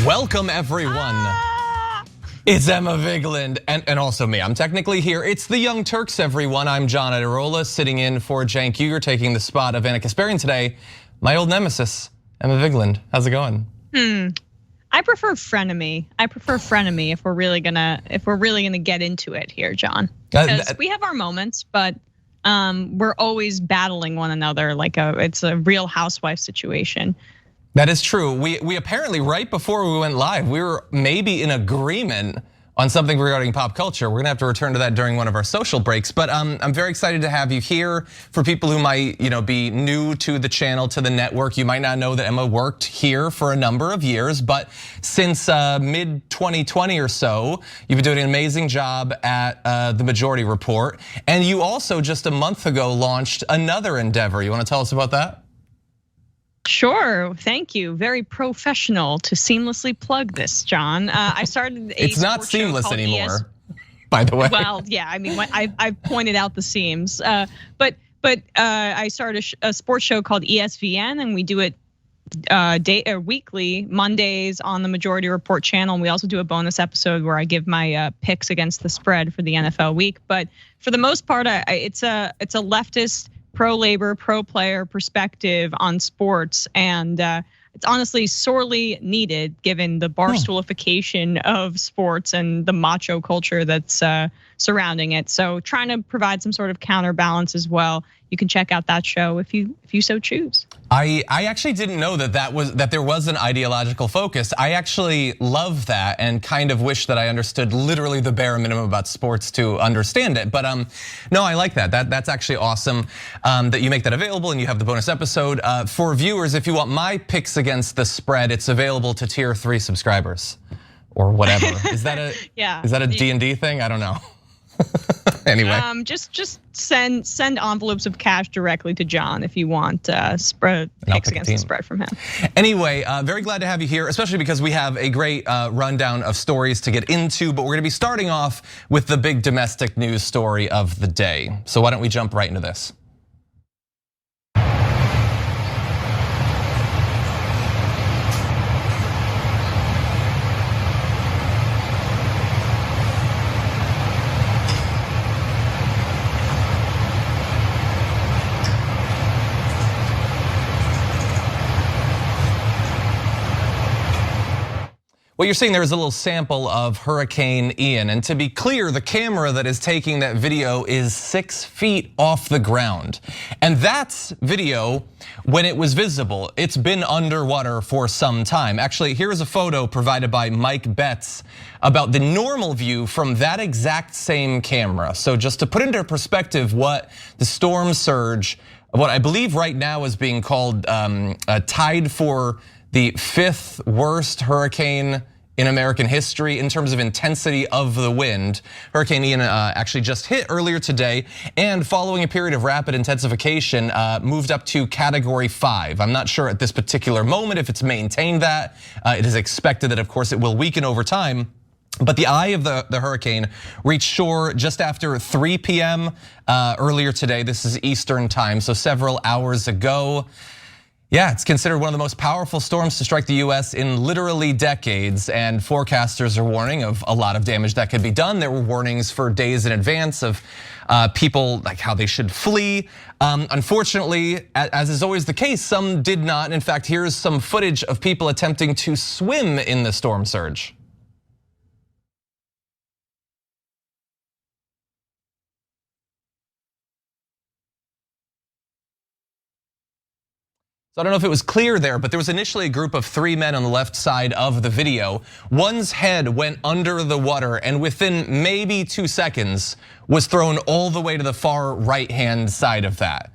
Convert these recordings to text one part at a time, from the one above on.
Welcome everyone. It's Emma Vigeland and also me. I'm technically here. It's the Young Turks, everyone. I'm John Iadarola, sitting in for Cenk Uygur, taking the spot of Anna Kasparian today. My old nemesis, Emma Vigeland. How's it going? I prefer frenemy. If we're really gonna get into it here, John. Because we have our moments, but we're always battling one another like it's a Real Housewife situation. That is true. We apparently, right before we went live, we were maybe in agreement on something regarding pop culture. We're gonna have to return to that during one of our social breaks. But I'm very excited to have you here. For people who might be new to the channel, to the network, you might not know that Emma worked here for a number of years. But since mid 2020 or so, you've been doing an amazing job at the Majority Report. And you also just a month ago launched another endeavor. You wanna tell us about that? Sure, thank you. Very professional to seamlessly plug this, John. I started a It's not seamless anymore, by the way. Well, yeah, I mean, I've pointed out the seams. But I started a sports show called ESVN, and we do it weekly, Mondays on the Majority Report channel. And we also do a bonus episode where I give my picks against the spread for the NFL week. But for the most part, it's a leftist, pro-labor, pro-player perspective on sports, and it's honestly sorely needed given the barstoolification of sports and the macho culture that's surrounding it. So trying to provide some sort of counterbalance as well. You can check out that show if you so choose. I actually didn't know that there was an ideological focus. I actually love that and kind of wish that I understood literally the bare minimum about sports to understand it. But no, I like that. That's actually awesome that you make that available and you have the bonus episode. For viewers, if you want my picks against the spread, it's available to tier 3 subscribers or whatever. Is that a Is that a D&D thing? I don't know. Anyway, just send envelopes of cash directly to John if you want spread picks against the spread from him. Anyway, very glad to have you here, especially because we have a great rundown of stories to get into. But we're gonna be starting off with the big domestic news story of the day. So why don't we jump right into this? What you're seeing there is a little sample of Hurricane Ian. And to be clear, the camera that is taking that video is 6 feet off the ground. And that's video when it was visible. It's been underwater for some time. Actually, here's a photo provided by Mike Betts about the normal view from that exact same camera. So just to put into perspective what the storm surge, what I believe right now is being called tied for the 5th worst hurricane in American history in terms of intensity of the wind. Hurricane Ian actually just hit earlier today, and following a period of rapid intensification, moved up to Category 5. I'm not sure at this particular moment if it's maintained that. It is expected that, of course, it will weaken over time. But the eye of the hurricane reached shore just after 3 p.m. Earlier today. This is Eastern time, so several hours ago. Yeah, it's considered one of the most powerful storms to strike the US in literally decades, and forecasters are warning of a lot of damage that could be done. There were warnings for days in advance of people, like how they should flee. Unfortunately, as is always the case, some did not. In fact, here's some footage of people attempting to swim in the storm surge. So I don't know if it was clear there, but there was initially a group of 3 men on the left side of the video. One's head went under the water and within maybe 2 seconds was thrown all the way to the far right-hand side of that.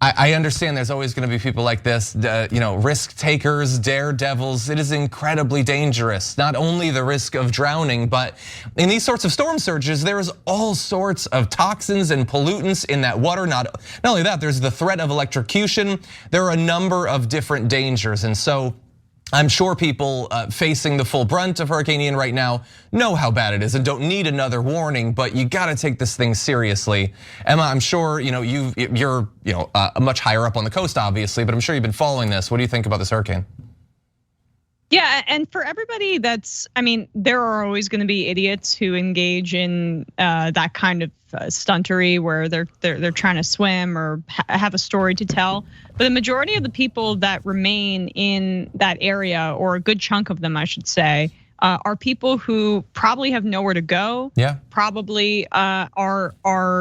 I understand there's always going to be people like this, risk takers, daredevils. It is incredibly dangerous. Not only the risk of drowning, but in these sorts of storm surges, there is all sorts of toxins and pollutants in that water. Not only that, there's the threat of electrocution. There are a number of different dangers, and so I'm sure people facing the full brunt of Hurricane Ian right now know how bad it is and don't need another warning, but you gotta take this thing seriously. Emma, I'm sure you're much higher up on the coast, obviously, but I'm sure you've been following this. What do you think about this hurricane? Yeah, and for everybody there are always going to be idiots who engage in that kind of stuntery where they're trying to swim or have a story to tell. But the majority of the people that remain in that area, or a good chunk of them, I should say, are people who probably have nowhere to go. Yeah, probably can't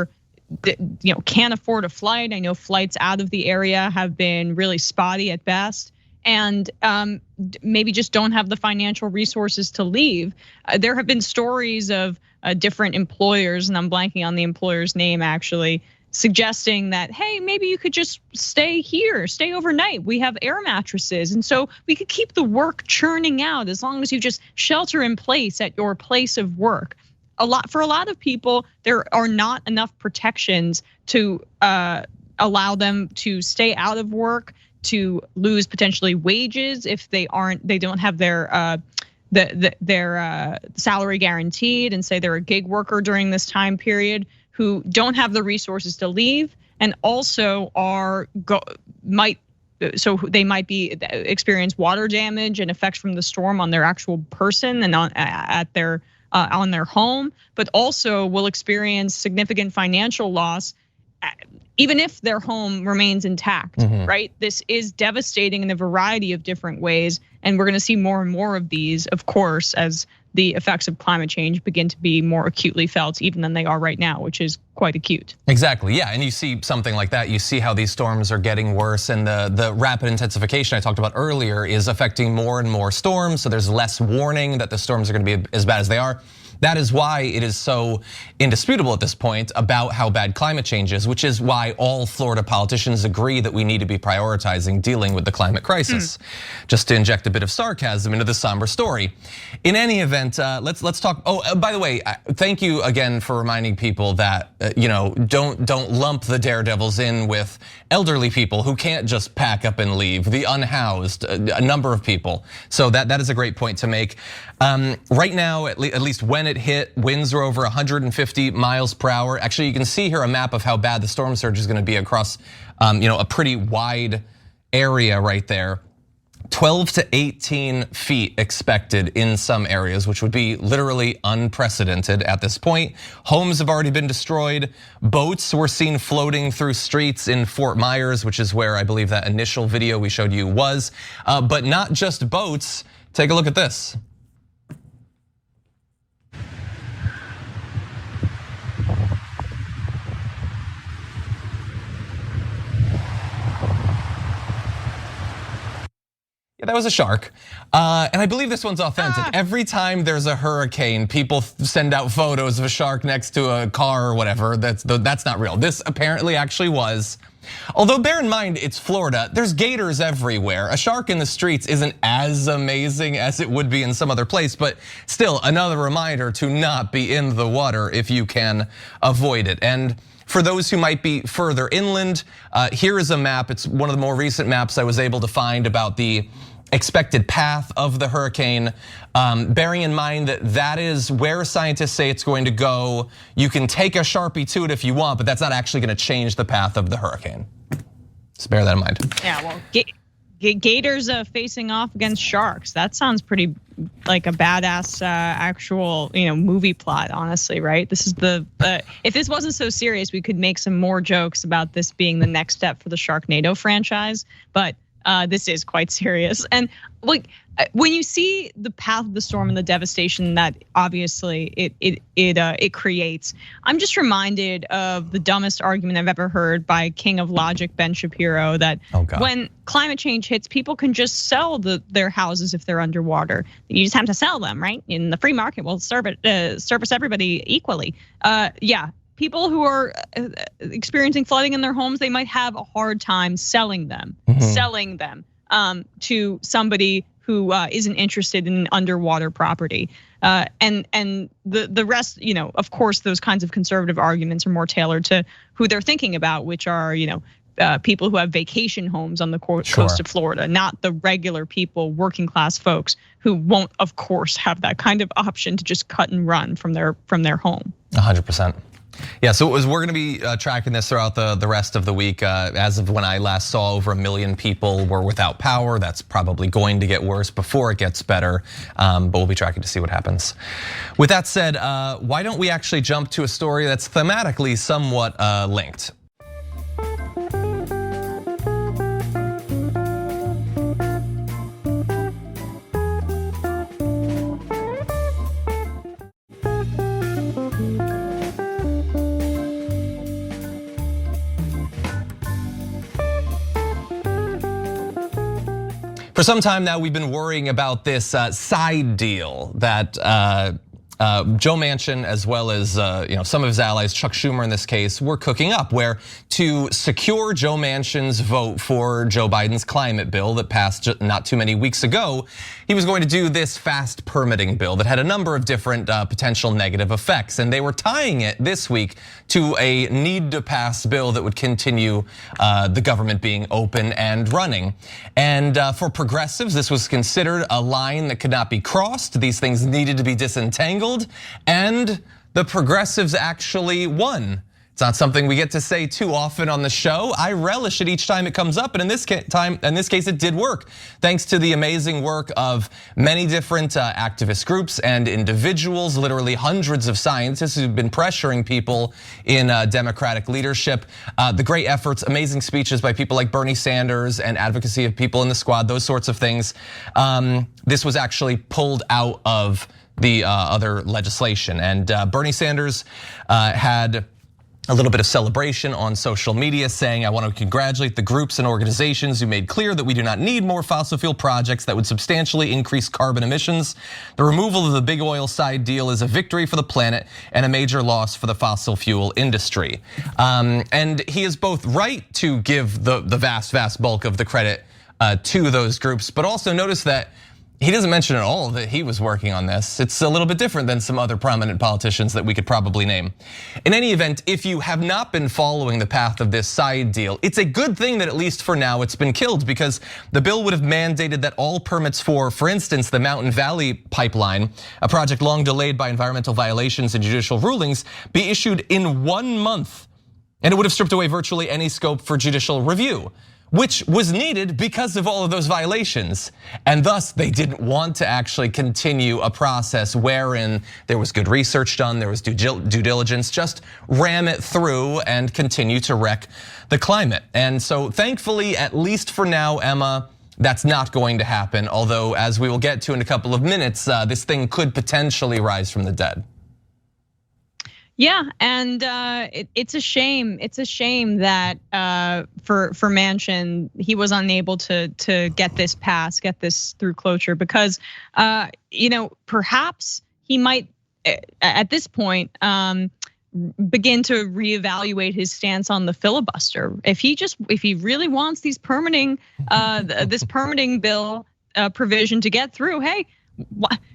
afford a flight. I know flights out of the area have been really spotty at best. And maybe just don't have the financial resources to leave. There have been stories of different employers, and I'm blanking on the employer's name actually, suggesting that, hey, maybe you could just stay here, stay overnight. We have air mattresses, and so we could keep the work churning out as long as you just shelter in place at your place of work. For a lot of people, there are not enough protections to allow them to stay out of work, to lose potentially wages if they don't have their salary guaranteed, and say they're a gig worker during this time period, who don't have the resources to leave, and also might experience water damage and effects from the storm on their actual person and on their home, but also will experience significant financial loss even if their home remains intact, right? This is devastating in a variety of different ways. And we're gonna see more and more of these, of course, as the effects of climate change begin to be more acutely felt even than they are right now, which is quite acute. Exactly, yeah, and you see something like that, you see how these storms are getting worse, and the rapid intensification I talked about earlier is affecting more and more storms, so there's less warning that the storms are gonna be as bad as they are. That is why it is so indisputable at this point about how bad climate change is, which is why all Florida politicians agree that we need to be prioritizing dealing with the climate crisis. Just to inject a bit of sarcasm into the somber story. In any event, let's talk. Oh, by the way, thank you again for reminding people that don't lump the daredevils in with elderly people who can't just pack up and leave, the unhoused, a number of people. So that is a great point to make. Right now, at least when it hit, winds are over 150 miles per hour. Actually, you can see here a map of how bad the storm surge is going to be across a pretty wide area right there. 12 to 18 feet expected in some areas, which would be literally unprecedented at this point. Homes have already been destroyed. Boats were seen floating through streets in Fort Myers, which is where I believe that initial video we showed you was. But not just boats. Take a look at this. Yeah, that was a shark, and I believe this one's authentic. Every time there's a hurricane, people send out photos of a shark next to a car or whatever. That's not real. This apparently actually was. Although bear in mind, it's Florida, there's gators everywhere. A shark in the streets isn't as amazing as it would be in some other place, but still another reminder to not be in the water if you can avoid it. And for those who might be further inland, here is a map. It's one of the more recent maps I was able to find about the expected path of the hurricane, bearing in mind that is where scientists say it's going to go. You can take a Sharpie to it if you want, but that's not actually going to change the path of the hurricane. Just bear that in mind. Yeah, well, gators facing off against sharks. That sounds pretty like a badass actual movie plot, honestly, right? This is if this wasn't so serious, we could make some more jokes about this being the next step for the Sharknado franchise, but this is quite serious. And like when you see the path of the storm and the devastation that obviously it creates, I'm just reminded of the dumbest argument I've ever heard by King of Logic Ben Shapiro, that when climate change hits, people can just sell their houses if they're underwater. You just have to sell them, right? In the free market will service everybody equally. Yeah. people who are experiencing flooding in their homes, they might have a hard time selling them, to somebody who isn't interested in underwater property. And the rest, of course, those kinds of conservative arguments are more tailored to who they're thinking about, which are, people who have vacation homes on the coast of Florida, not the regular people, working class folks who won't, of course, have that kind of option to just cut and run from their home. 100%. Yeah, so we're going to be tracking this throughout the rest of the week. As of when I last saw, over 1 million people were without power. That's probably going to get worse before it gets better, but we'll be tracking to see what happens. With that said, why don't we actually jump to a story that's thematically somewhat linked? For some time now, we've been worrying about this side deal that Joe Manchin, as well as some of his allies, Chuck Schumer in this case, were cooking up, where to secure Joe Manchin's vote for Joe Biden's climate bill that passed not too many weeks ago, he was going to do this fast permitting bill that had a number of different potential negative effects. And they were tying it this week to a need to pass bill that would continue the government being open and running. And for progressives, this was considered a line that could not be crossed. These things needed to be disentangled, and the progressives actually won. It's not something we get to say too often on the show. I relish it each time it comes up, and in this case, it did work. Thanks to the amazing work of many different activist groups and individuals, literally hundreds of scientists who've been pressuring people in Democratic leadership. The great efforts, amazing speeches by people like Bernie Sanders and advocacy of people in the squad, those sorts of things. This was actually pulled out of the other legislation, and Bernie Sanders had a little bit of celebration on social media, saying, "I want to congratulate the groups and organizations who made clear that we do not need more fossil fuel projects that would substantially increase carbon emissions. The removal of the big oil side deal is a victory for the planet and a major loss for the fossil fuel industry." And he is both right to give the vast bulk of the credit to those groups, but also notice that he doesn't mention at all that he was working on this. It's a little bit different than some other prominent politicians that we could probably name. In any event, if you have not been following the path of this side deal, it's a good thing that at least for now it's been killed, because the bill would have mandated that all permits for instance, the Mountain Valley pipeline, a project long delayed by environmental violations and judicial rulings, be issued in 1 month. And it would have stripped away virtually any scope for judicial review, which was needed because of all of those violations. And thus, they didn't want to actually continue a process wherein there was good research done, there was due diligence, just ram it through and continue to wreck the climate. And so thankfully, at least for now, Emma, that's not going to happen. Although, as we will get to in a couple of minutes, this thing could potentially rise from the dead. Yeah, and it's a shame. It's a shame that for Manchin, he was unable to get this passed, get this through cloture, because perhaps he might at this point begin to reevaluate his stance on the filibuster. If he really wants these permitting this permitting bill provision to get through, hey,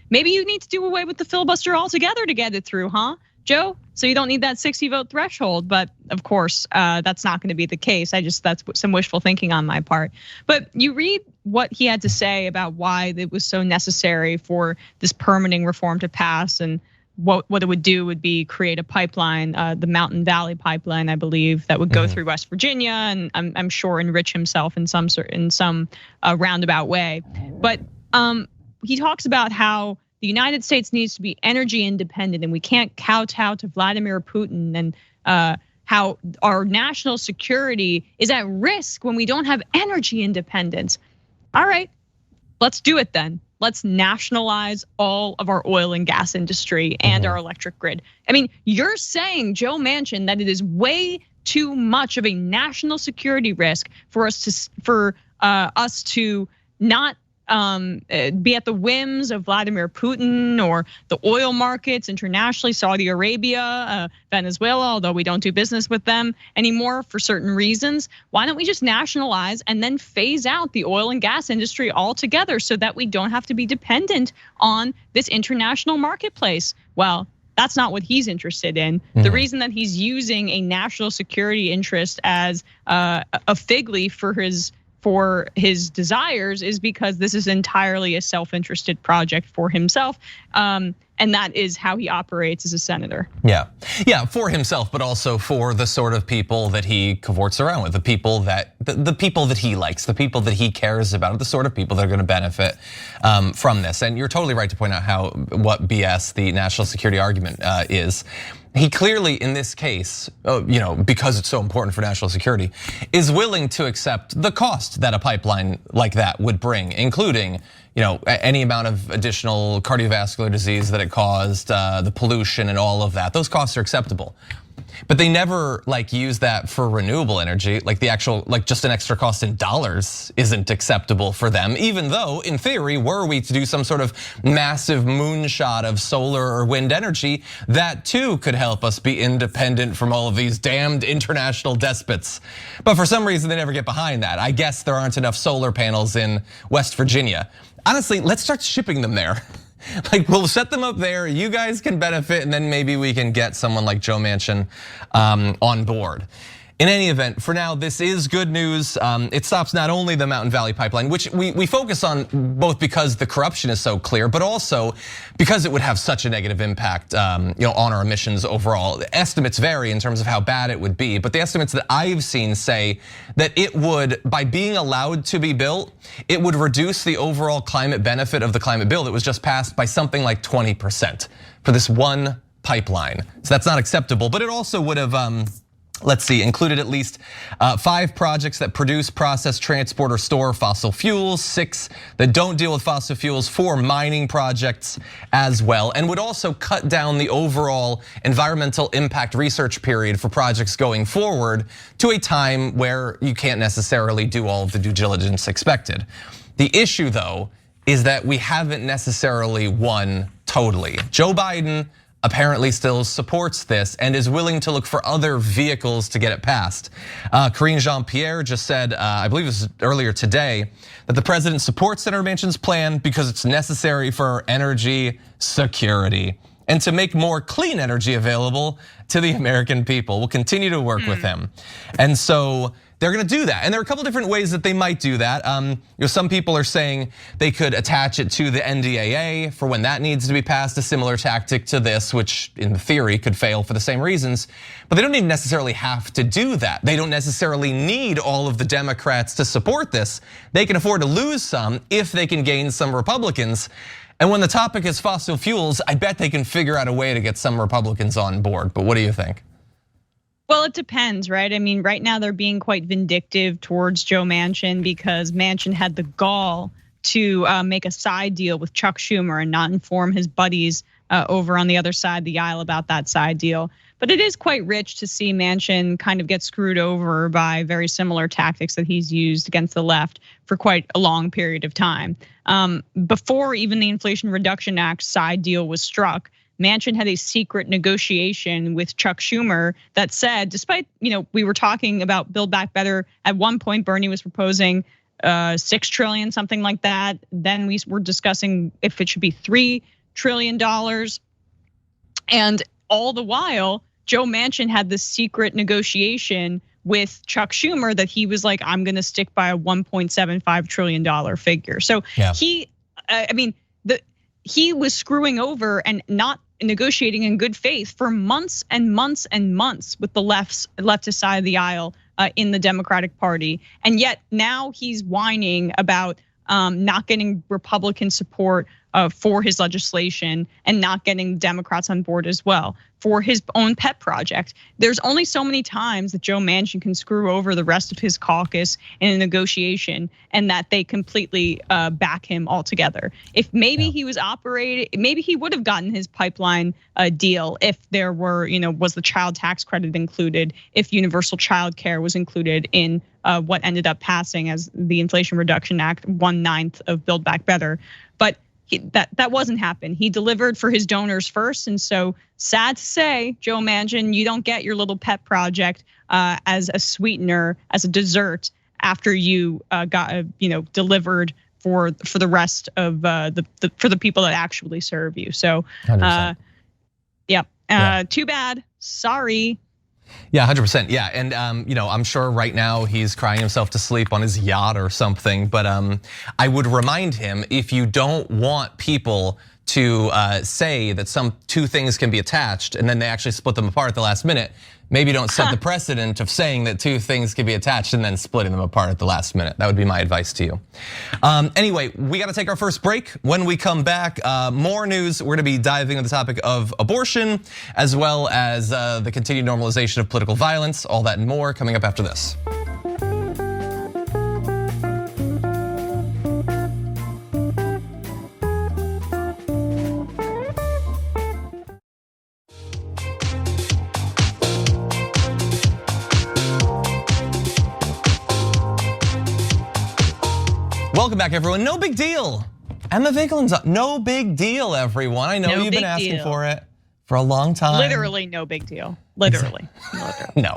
maybe you need to do away with the filibuster altogether to get it through, huh, Joe? So you don't need that 60 vote threshold. But of course, that's not going to be the case. That's some wishful thinking on my part. But you read what he had to say about why it was so necessary for this permitting reform to pass, and what it would do would be create a pipeline, the Mountain Valley pipeline, I believe, that would go through West Virginia, and I'm sure enrich himself in some roundabout way. But he talks about how the United States needs to be energy independent, and we can't kowtow to Vladimir Putin, and how our national security is at risk when we don't have energy independence. All right, let's do it then. Let's nationalize all of our oil and gas industry and our electric grid. I mean, you're saying, Joe Manchin, that it is way too much of a national security risk for us to not be at the whims of Vladimir Putin or the oil markets internationally, Saudi Arabia, Venezuela, although we don't do business with them anymore for certain reasons. Why don't we just nationalize and then phase out the oil and gas industry altogether so that we don't have to be dependent on this international marketplace? Well, that's not what he's interested in. The reason that he's using a national security interest as a fig leaf for his desires is because this is entirely a self-interested project for himself. And that is how he operates as a senator. Yeah, for himself, but also for the sort of people that he cavorts around with, the people that he likes, the people that he cares about, the sort of people that are going to benefit from this. And you're totally right to point out what BS the national security argument is. He clearly, in this case, because it's so important for national security, is willing to accept the cost that a pipeline like that would bring, including any amount of additional cardiovascular disease that it caused, the pollution and all of that. Those costs are acceptable. But they never use that for renewable energy. The actual, just an extra cost in dollars isn't acceptable for them, even though in theory, were we to do some sort of massive moonshot of solar or wind energy, that too could help us be independent from all of these damned international despots. But for some reason, they never get behind that. I guess there aren't enough solar panels in West Virginia. Honestly, let's start shipping them there. We'll set them up there, you guys can benefit, and then maybe we can get someone like Joe Manchin on board. In any event, for now, this is good news. It stops not only the Mountain Valley Pipeline, which we focus on both because the corruption is so clear, but also because it would have such a negative impact on our emissions overall. Estimates vary in terms of how bad it would be, but the estimates that I've seen say that it would, by being allowed to be built, it would reduce the overall climate benefit of the climate bill that was just passed by something like 20% for this one pipeline. So that's not acceptable, but it also would have, included at least 5 projects that produce, process, transport, or store fossil fuels, 6 that don't deal with fossil fuels, 4 mining projects as well, and would also cut down the overall environmental impact research period for projects going forward to a time where you can't necessarily do all of the due diligence expected. The issue, though, is that we haven't necessarily won totally. Joe Biden apparently still supports this and is willing to look for other vehicles to get it passed. Karine Jean-Pierre just said, I believe it was earlier today, that the president supports Senator Manchin's plan because it's necessary for energy security and to make more clean energy available to the American people. We'll continue to work with him. And so they're gonna do that. And there are a couple different ways that they might do that. Some people are saying they could attach it to the NDAA for when that needs to be passed, a similar tactic to this, which in theory could fail for the same reasons. But they don't even necessarily have to do that. They don't necessarily need all of the Democrats to support this. They can afford to lose some if they can gain some Republicans. And when the topic is fossil fuels, I bet they can figure out a way to get some Republicans on board. But what do you think? Well, it depends, right? I mean, right now they're being quite vindictive towards Joe Manchin because Manchin had the gall to make a side deal with Chuck Schumer and not inform his buddies over on the other side of the aisle about that side deal. But it is quite rich to see Manchin kind of get screwed over by very similar tactics that he's used against the left for quite a long period of time. Before even the Inflation Reduction Act side deal was struck, Manchin had a secret negotiation with Chuck Schumer that said, despite, we were talking about Build Back Better, at one point Bernie was proposing 6 trillion, something like that. Then we were discussing if it should be $3 trillion. And all the while, Joe Manchin had this secret negotiation with Chuck Schumer that he was like, I'm gonna stick by a $1.75 trillion figure. So he was screwing over and not negotiating in good faith for months and months and months with the leftist side of the aisle in the Democratic Party. And yet now he's whining about not getting Republican support for his legislation and not getting Democrats on board as well for his own pet project. There's only so many times that Joe Manchin can screw over the rest of his caucus in a negotiation and that they completely back him altogether. If maybe he was operating, maybe he would have gotten his pipeline deal if there were, was the child tax credit included, if universal child care was included in what ended up passing as the Inflation Reduction Act, 1/9 of Build Back Better. But that wasn't happen. He delivered for his donors first, and so sad to say, Joe Manchin, you don't get your little pet project as a sweetener, as a dessert after you got delivered for the rest of for the people that actually serve you. So, too bad. Sorry. Yeah, 100%. Yeah, and I'm sure right now he's crying himself to sleep on his yacht or something. But I would remind him, if you don't want people to say that some two things can be attached and then they actually split them apart at the last minute, maybe don't set the precedent of saying that two things can be attached and then splitting them apart at the last minute. That would be my advice to you. Anyway, we got to take our first break. When we come back, more news. We're going to be diving into the topic of abortion, as well as the continued normalization of political violence, all that and more coming up after this. Welcome back, everyone. No big deal. Emma Vigeland's up. No big deal, everyone. I know you've been asking for it for a long time. Literally no big deal. Literally. No,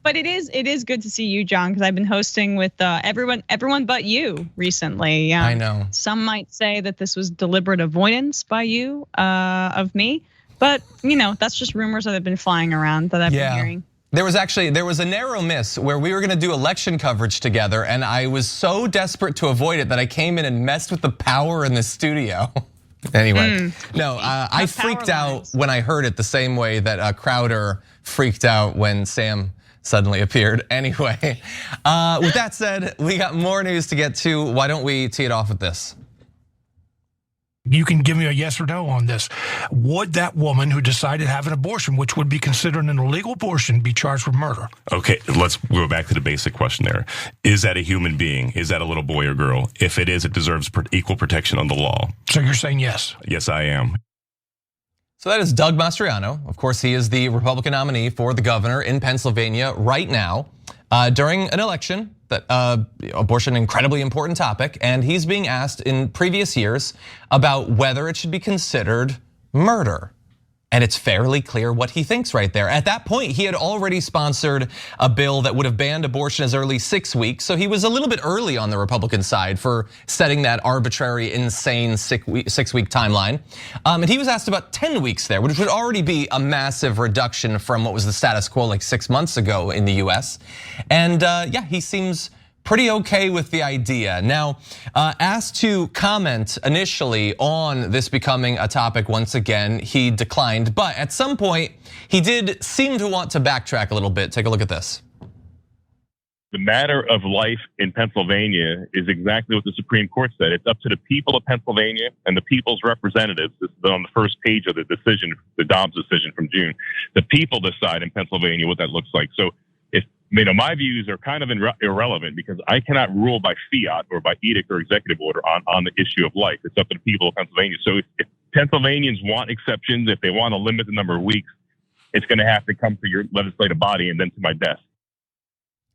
but it is good to see you, John, because I've been hosting with everyone but you recently. I know. Some might say that this was deliberate avoidance by you of me, but that's just rumors that have been flying around that I've been hearing. There was a narrow miss where we were gonna do election coverage together, and I was so desperate to avoid it that I came in and messed with the power in the studio. Anyway, I freaked out when I heard it the same way that Crowder freaked out when Sam suddenly appeared. Anyway, with that said, we got more news to get to. Why don't we tee it off with this? You can give me a yes or no on this. Would that woman who decided to have an abortion, which would be considered an illegal abortion, be charged with murder? Okay, let's go back to the basic question there. Is that a human being? Is that a little boy or girl? If it is, it deserves equal protection under the law. So you're saying yes? Yes, I am. So that is Doug Mastriano. Of course, he is the Republican nominee for the governor in Pennsylvania right now. During an election, that abortion, incredibly important topic, and he's being asked in previous years about whether it should be considered murder. And it's fairly clear what he thinks right there. At that point, he had already sponsored a bill that would have banned abortion as early 6 weeks. So he was a little bit early on the Republican side for setting that arbitrary, insane 6 week timeline. And he was asked about 10 weeks there, which would already be a massive reduction from what was the status quo like 6 months ago in the US. And he seems pretty okay with the idea. Now, asked to comment initially on this becoming a topic once again, he declined. But at some point, he did seem to want to backtrack a little bit. Take a look at this. The matter of life in Pennsylvania is exactly what the Supreme Court said. It's up to the people of Pennsylvania and the people's representatives. This is on the first page of the decision, the Dobbs decision from June. The people decide in Pennsylvania what that looks like. So my views are kind of irrelevant because I cannot rule by fiat or by edict or executive order on the issue of life. It's up to the people of Pennsylvania. So if Pennsylvanians want exceptions, if they want to limit the number of weeks, it's going to have to come to your legislative body and then to my desk.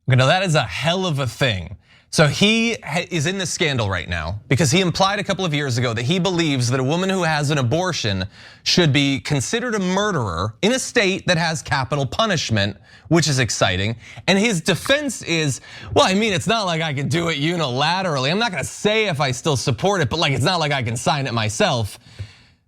Now that is a hell of a thing. So he is in this scandal right now because he implied a couple of years ago that he believes that a woman who has an abortion should be considered a murderer in a state that has capital punishment, which is exciting. And his defense is, well, I mean, it's not like I can do it unilaterally. I'm not gonna say if I still support it, but like it's not like I can sign it myself.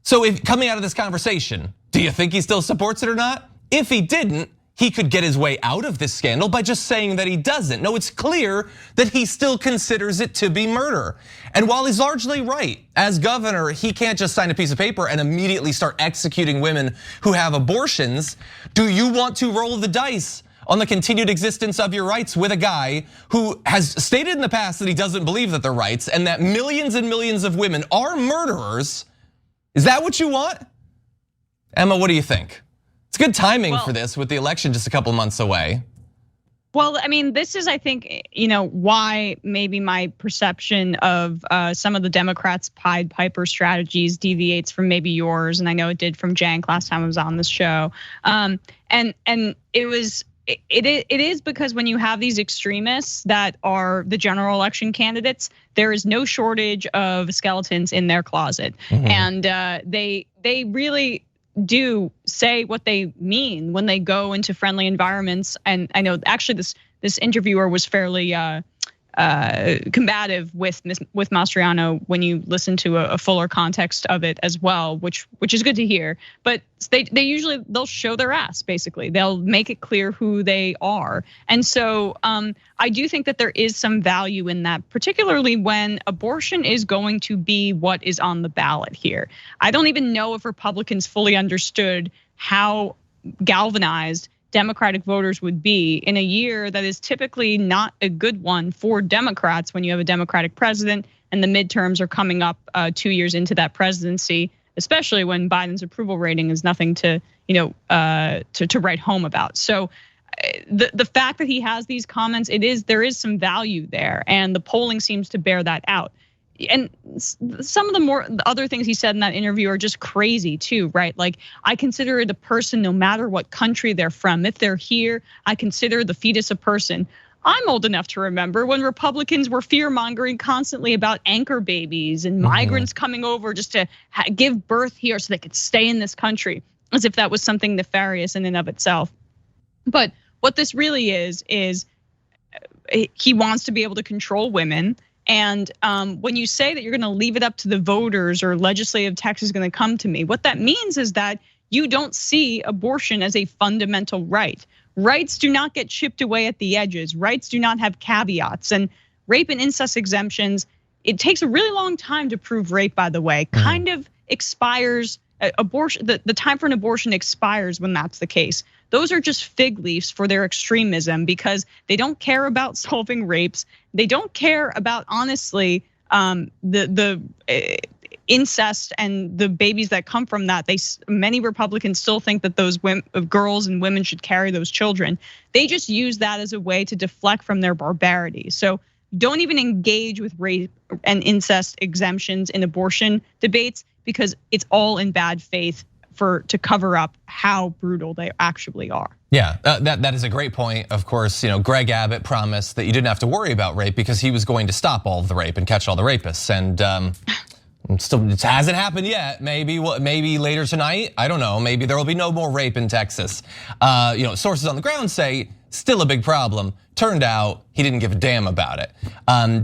So if coming out of this conversation, do you think he still supports it or not? If he didn't, he could get his way out of this scandal by just saying that he doesn't. No, it's clear that he still considers it to be murder. And while he's largely right, as governor, he can't just sign a piece of paper and immediately start executing women who have abortions. Do you want to roll the dice on the continued existence of your rights with a guy who has stated in the past that he doesn't believe that they're rights and that millions and millions of women are murderers? Is that what you want? Emma, what do you think? It's good timing for this with the election just a couple months away. Well, I mean, this is, I think, why maybe my perception of some of the Democrats' Pied Piper strategies deviates from maybe yours, and I know it did from Jank last time I was on this show. And it was it is because when you have these extremists that are the general election candidates, there is no shortage of skeletons in their closet, and they really do say what they mean when they go into friendly environments. And I know actually this interviewer was fairly combative with Mastriano when you listen to a fuller context of it as well, which is good to hear. But they'll show their ass, basically. They'll make it clear who they are. And so I do think that there is some value in that, particularly when abortion is going to be what is on the ballot here. I don't even know if Republicans fully understood how galvanized Democratic voters would be in a year that is typically not a good one for Democrats when you have a Democratic president and the midterms are coming up 2 years into that presidency, especially when Biden's approval rating is nothing to write home about. So the fact that he has these comments, there is some value there, and the polling seems to bear that out. And some of the other things he said in that interview are just crazy too, right? Like, I consider it a person no matter what country they're from. If they're here, I consider the fetus a person. I'm old enough to remember when Republicans were fear-mongering constantly about anchor babies and migrants coming over just to give birth here so they could stay in this country, as if that was something nefarious in and of itself. But what this really is he wants to be able to control women. And when you say that you're going to leave it up to the voters or legislative text is going to come to me, what that means is that you don't see abortion as a fundamental right. Rights do not get chipped away at the edges. Rights do not have caveats. And rape and incest exemptions, it takes a really long time to prove rape, by the way, kind of expires. Abortion, the time for an abortion expires when that's the case. Those are just fig leaves for their extremism because they don't care about solving rapes. They don't care about, honestly, the incest and the babies that come from that. Many Republicans still think that those girls and women should carry those children. They just use that as a way to deflect from their barbarity. So don't even engage with rape and incest exemptions in abortion debates, because it's all in bad faith to cover up how brutal they actually are. Yeah, that is a great point. Of course, Greg Abbott promised that you didn't have to worry about rape because he was going to stop all of the rape and catch all the rapists. And still, it hasn't happened yet. Maybe later tonight. I don't know. Maybe there will be no more rape in Texas. Sources on the ground say still a big problem. Turned out he didn't give a damn about it.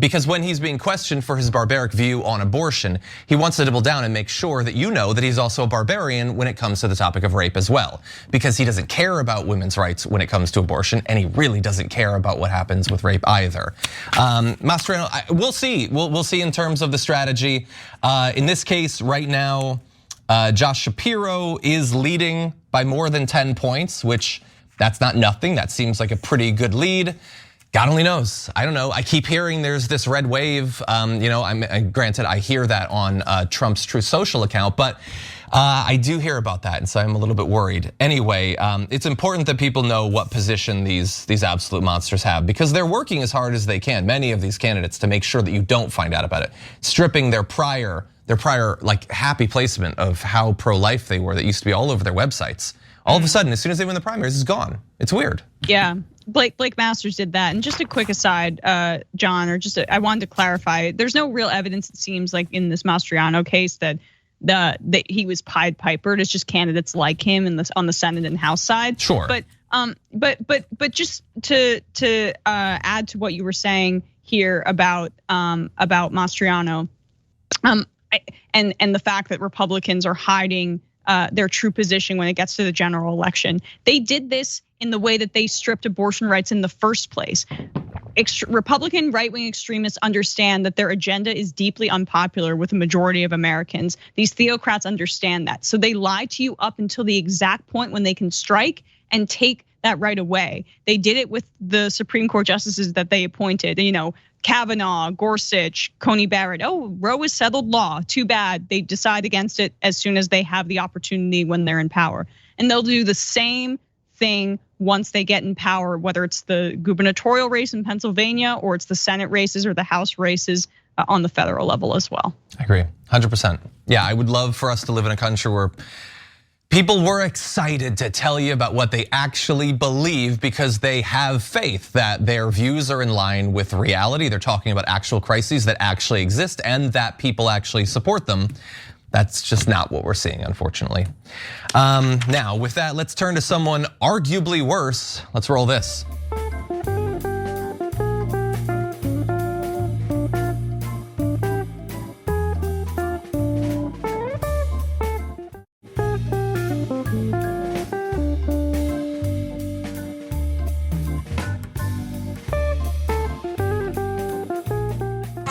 Because when he's being questioned for his barbaric view on abortion, he wants to double down and make sure that you know that he's also a barbarian when it comes to the topic of rape as well. Because he doesn't care about women's rights when it comes to abortion, and he really doesn't care about what happens with rape either. Mastriano, we'll see. We'll see in terms of the strategy. In this case, right now, Josh Shapiro is leading by more than 10 points, which that's not nothing. That seems like a pretty good lead. God only knows. I don't know. I keep hearing there's this red wave. Granted, I hear that on Trump's Truth Social account, but I do hear about that, and so I'm a little bit worried. Anyway, it's important that people know what position these absolute monsters have, because they're working as hard as they can, many of these candidates, to make sure that you don't find out about it, stripping their prior like happy placement of how pro-life they were that used to be all over their websites. All of a sudden, as soon as they win the primaries, it's gone. It's weird. Yeah, Blake Masters did that. And just a quick aside, John, I wanted to clarify. There's no real evidence, it seems like, in this Mastriano case that he was Pied Pipered. It's just candidates like him on the Senate and House side. Sure. But just to add to what you were saying here about Mastriano, and the fact that Republicans are hiding their true position when it gets to the general election. They did this in the way that they stripped abortion rights in the first place. Republican right-wing extremists understand that their agenda is deeply unpopular with the majority of Americans. These theocrats understand that. So they lie to you up until the exact point when they can strike and take that right away. They did it with the Supreme Court justices that they appointed, Kavanaugh, Gorsuch, Coney Barrett. Oh, Roe is settled law. Too bad. They decide against it as soon as they have the opportunity when they're in power. And they'll do the same thing once they get in power, whether it's the gubernatorial race in Pennsylvania or it's the Senate races or the House races on the federal level as well. I agree, 100%. Yeah, I would love for us to live in a country where People were excited to tell you about what they actually believe because they have faith that their views are in line with reality. They're talking about actual crises that actually exist and that people actually support them. That's just not what we're seeing, unfortunately. Now, with that, let's turn to someone arguably worse. Let's roll this.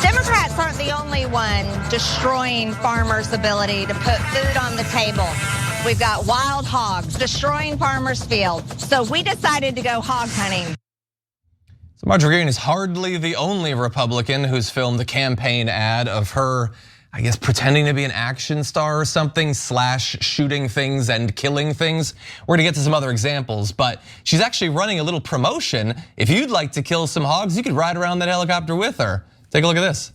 Democrats aren't the only one destroying farmers' ability to put food on the table. We've got wild hogs destroying farmers' fields. So we decided to go hog hunting. So Marjorie Greene is hardly the only Republican who's filmed a campaign ad of her, I guess, pretending to be an action star or something, / shooting things and killing things. We're gonna get to some other examples, but she's actually running a little promotion. If you'd like to kill some hogs, you could ride around that helicopter with her. Take a look at this.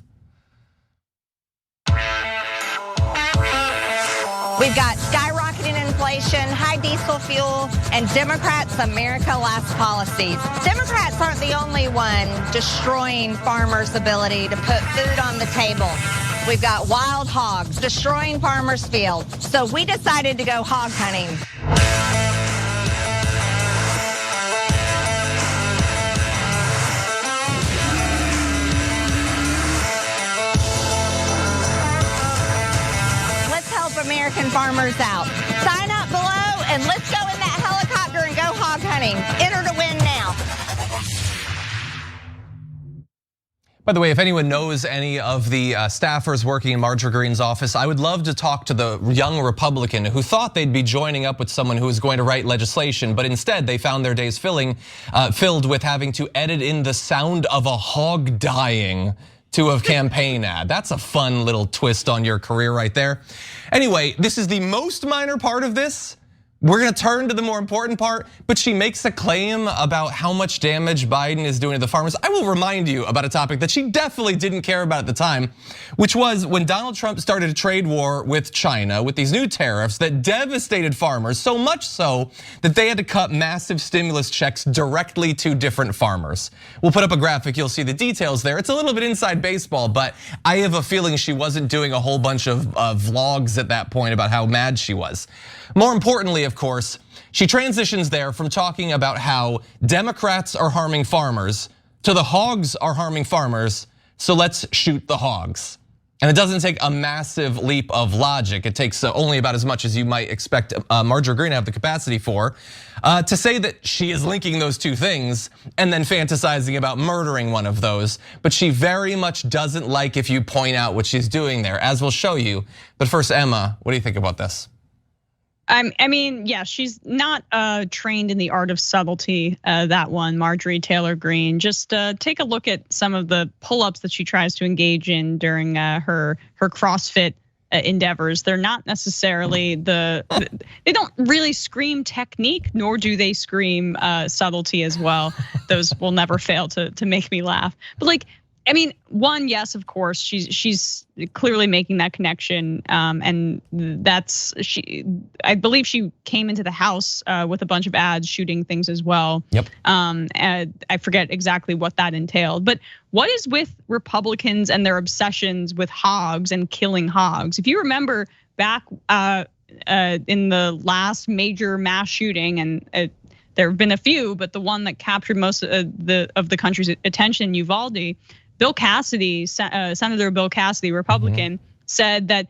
We've got skyrocketing inflation, high diesel fuel, and Democrats' America Last policies. Democrats aren't the only one destroying farmers' ability to put food on the table. We've got wild hogs destroying farmers' fields. So we decided to go hog hunting. American farmers out. Sign up below and let's go in that helicopter and go hog hunting. Enter to win now. By the way, if anyone knows any of the staffers working in Marjorie Greene's office, I would love to talk to the young Republican who thought they'd be joining up with someone who was going to write legislation, but instead they found their days filled with having to edit in the sound of a hog dying to a campaign ad. That's a fun little twist on your career right there. Anyway, this is the most minor part of this. We're gonna turn to the more important part, but she makes a claim about how much damage Biden is doing to the farmers. I will remind you about a topic that she definitely didn't care about at the time, which was when Donald Trump started a trade war with China with these new tariffs that devastated farmers, so much so that they had to cut massive stimulus checks directly to different farmers. We'll put up a graphic, you'll see the details there. It's a little bit inside baseball, but I have a feeling she wasn't doing a whole bunch of vlogs at that point about how mad she was. More importantly, of course, she transitions there from talking about how Democrats are harming farmers to the hogs are harming farmers, so let's shoot the hogs. And it doesn't take a massive leap of logic. It takes only about as much as you might expect Marjorie Greene to have the capacity for to say that she is linking those two things and then fantasizing about murdering one of those. But she very much doesn't like if you point out what she's doing there, as we'll show you. But first, Emma, what do you think about this? I mean, yeah, she's not trained in the art of subtlety, that one, Marjorie Taylor Greene. Just take a look at some of the pull-ups that she tries to engage in during her CrossFit endeavors. They're not necessarily they don't really scream technique, nor do they scream subtlety as well. Those will never fail to make me laugh. But like, I mean, one, yes, of course, she's clearly making that connection, and that's I believe she came into the House with a bunch of ads shooting things as well. Yep. And I forget exactly what that entailed, but what is with Republicans and their obsessions with hogs and killing hogs? If you remember back in the last major mass shooting, and there have been a few, but the one that captured most of the country's attention, Uvalde. Bill Cassidy, Senator Bill Cassidy, Republican, said that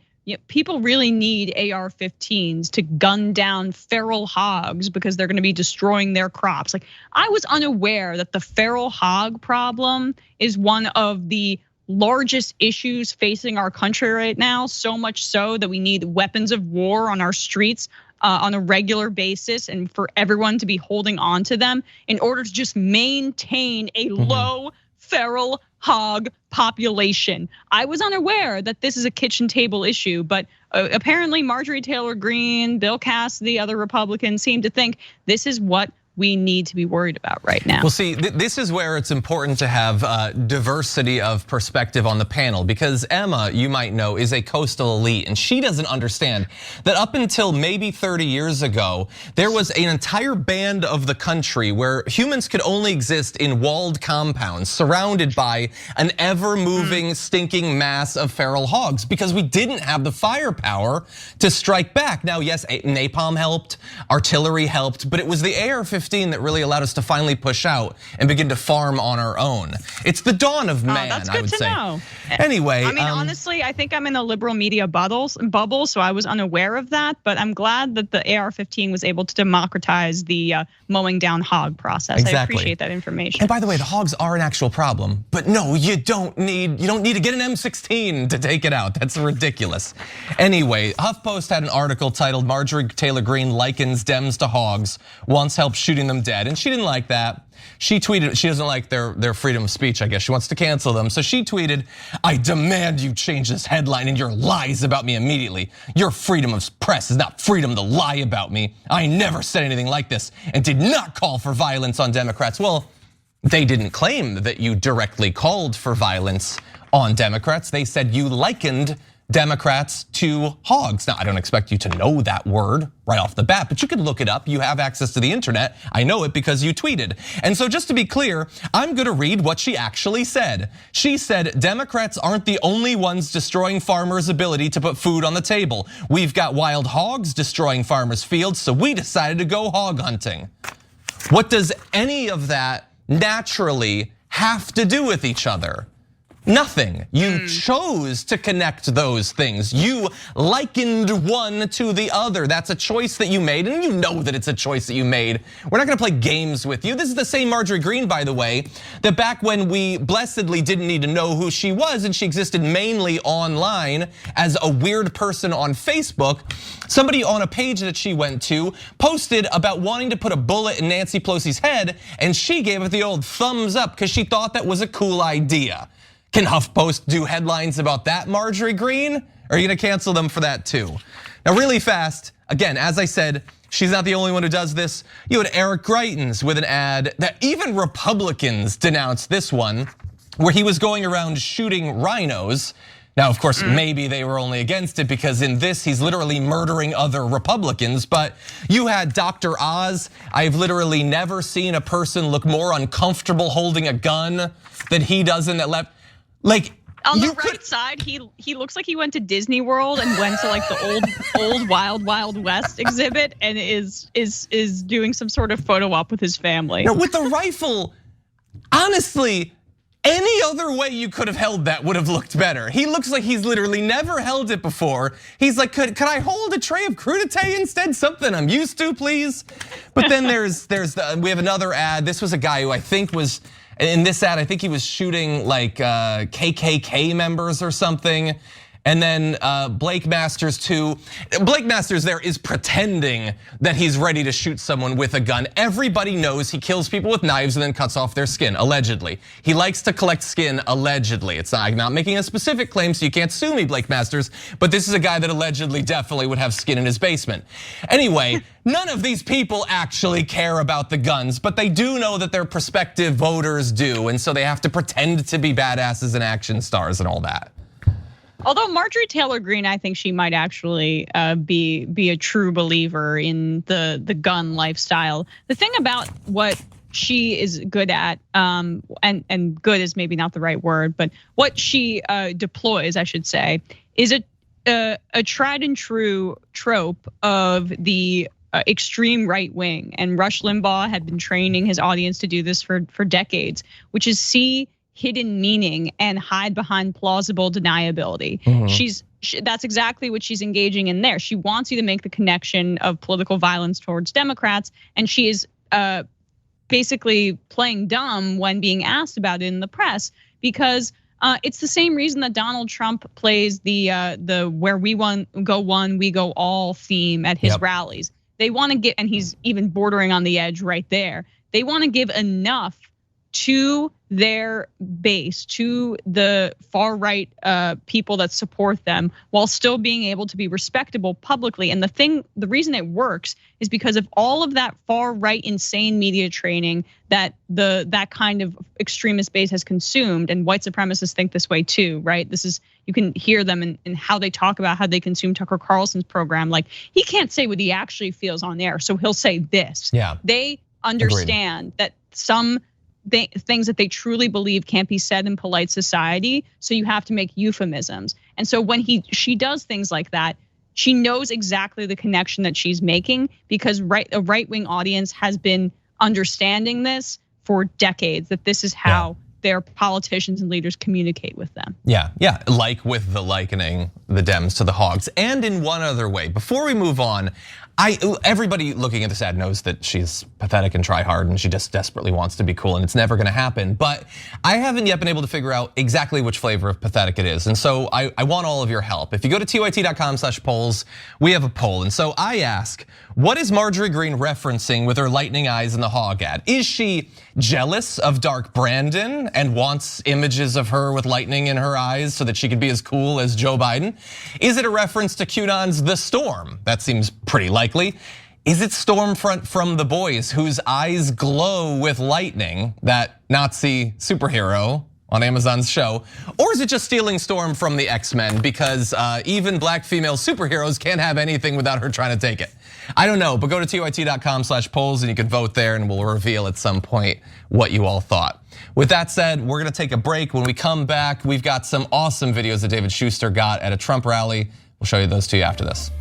people really need AR-15s to gun down feral hogs because they're going to be destroying their crops. Like, I was unaware that the feral hog problem is one of the largest issues facing our country right now, so much so that we need weapons of war on our streets on a regular basis, and for everyone to be holding on to them in order to just maintain a low feral hog population. I was unaware that this is a kitchen table issue, but apparently Marjorie Taylor Greene, Bill Cassidy, other Republicans seem to think this is what we need to be worried about right now. Well, see, this is where it's important to have diversity of perspective on the panel, because Emma, you might know, is a coastal elite, and she doesn't understand that up until maybe 30 years ago, there was an entire band of the country where humans could only exist in walled compounds surrounded by an ever-moving, stinking mass of feral hogs, because we didn't have the firepower to strike back. Now, yes, napalm helped, artillery helped, but it was the AR-15 that really allowed us to finally push out and begin to farm on our own. It's the dawn of man, that's I good would to say. know. Anyway, I mean, honestly, I think I'm in the liberal media bubble, so I was unaware of that. But I'm glad that the AR-15 was able to democratize the mowing down hog process. Exactly. I appreciate that information. And by the way, the hogs are an actual problem, but no, you don't need to get an M16 to take it out. That's ridiculous. Anyway, HuffPost had an article titled "Marjorie Taylor Greene likens Dems to hogs, wants help shooting them dead," and she didn't like that. She tweeted, she doesn't like their freedom of speech, I guess. She wants to cancel them. So she tweeted, "I demand you change this headline and your lies about me immediately. Your freedom of press is not freedom to lie about me. I never said anything like this and did not call for violence on Democrats." Well, they didn't claim that you directly called for violence on Democrats. They said you likened Democrats to hogs. Now, I don't expect you to know that word right off the bat, but you can look it up. You have access to the internet. I know it because you tweeted. And so just to be clear, I'm gonna read what she actually said. She said, "Democrats aren't the only ones destroying farmers' ability to put food on the table. We've got wild hogs destroying farmers' fields, so we decided to go hog hunting." What does any of that naturally have to do with each other? Nothing. You chose to connect those things. You likened one to the other. That's a choice that you made, and you know that it's a choice that you made. We're not gonna play games with you. This is the same Marjorie Greene, by the way, that back when we blessedly didn't need to know who she was and she existed mainly online as a weird person on Facebook, somebody on a page that she went to posted about wanting to put a bullet in Nancy Pelosi's head, and she gave it the old thumbs up because she thought that was a cool idea. Can HuffPost do headlines about that, Marjorie Greene? Or are you gonna cancel them for that too? Now, really fast, again, as I said, she's not the only one who does this. You had Eric Greitens with an ad that even Republicans denounced this one, where he was going around shooting rhinos. Now, of course, maybe they were only against it because in this, he's literally murdering other Republicans. But you had Dr. Oz. I've literally never seen a person look more uncomfortable holding a gun than he does in that left. Like, on the right side, he looks like he went to Disney World and went to like the old Wild West exhibit and is doing some sort of photo op with his family. Now, with the rifle, honestly, any other way you could have held that would have looked better. He looks like he's literally never held it before. He's like, could I hold a tray of crudité instead? Something I'm used to, please. But then we have another ad. This was a guy who I think was, in this ad, I think he was shooting like KKK members or something. And then Blake Masters too. Blake Masters there is pretending that he's ready to shoot someone with a gun. Everybody knows he kills people with knives and then cuts off their skin, allegedly. He likes to collect skin, allegedly. I'm not making a specific claim, so you can't sue me, Blake Masters, but this is a guy that allegedly definitely would have skin in his basement. Anyway, none of these people actually care about the guns, but they do know that their prospective voters do, and so they have to pretend to be badasses and action stars and all that. Although Marjorie Taylor Greene, I think she might actually be a true believer in the gun lifestyle. The thing about what she is good at, and good is maybe not the right word, but what she deploys, I should say, is a tried and true trope of the extreme right wing. And Rush Limbaugh had been training his audience to do this for decades, which is see hidden meaning and hide behind plausible deniability. That's exactly what she's engaging in there. She wants you to make the connection of political violence towards Democrats, and she is basically playing dumb when being asked about it in the press, because it's the same reason that Donald Trump plays the where we go all theme at his rallies. They want to get, and he's even bordering on the edge right there. They want to give enough to their base, to the far right people that support them, while still being able to be respectable publicly. And the reason it works is because of all of that far right insane media training that that kind of extremist base has consumed, and white supremacists think this way too, right? You can hear them in how they talk about how they consume Tucker Carlson's program. Like, he can't say what he actually feels on air, so he'll say this. Yeah. They understand that some things that they truly believe can't be said in polite society, so you have to make euphemisms. And so when she does things like that, she knows exactly the connection that she's making, because a right-wing audience has been understanding this for decades, that this is how their politicians and leaders communicate with them. Yeah, like with the likening the Dems to the hogs. And in one other way, before we move on, everybody looking at this ad knows that she's pathetic and try hard, and she just desperately wants to be cool, and it's never gonna happen. But I haven't yet been able to figure out exactly which flavor of pathetic it is. And so I want all of your help. If you go to tyt.com/polls, we have a poll. And so I ask, what is Marjorie Greene referencing with her lightning eyes in the hog ad? Is she jealous of Dark Brandon and wants images of her with lightning in her eyes so that she could be as cool as Joe Biden? Is it a reference to QAnon's The Storm? That seems pretty likely. Is it Stormfront from The Boys, whose eyes glow with lightning, that Nazi superhero on Amazon's show? Or is it just stealing Storm from the X-Men, because even black female superheroes can't have anything without her trying to take it? I don't know, but go to tyt.com/polls and you can vote there, and we'll reveal at some point what you all thought. With that said, we're gonna take a break. When we come back, we've got some awesome videos that David Schuster got at a Trump rally. We'll show you those to you after this.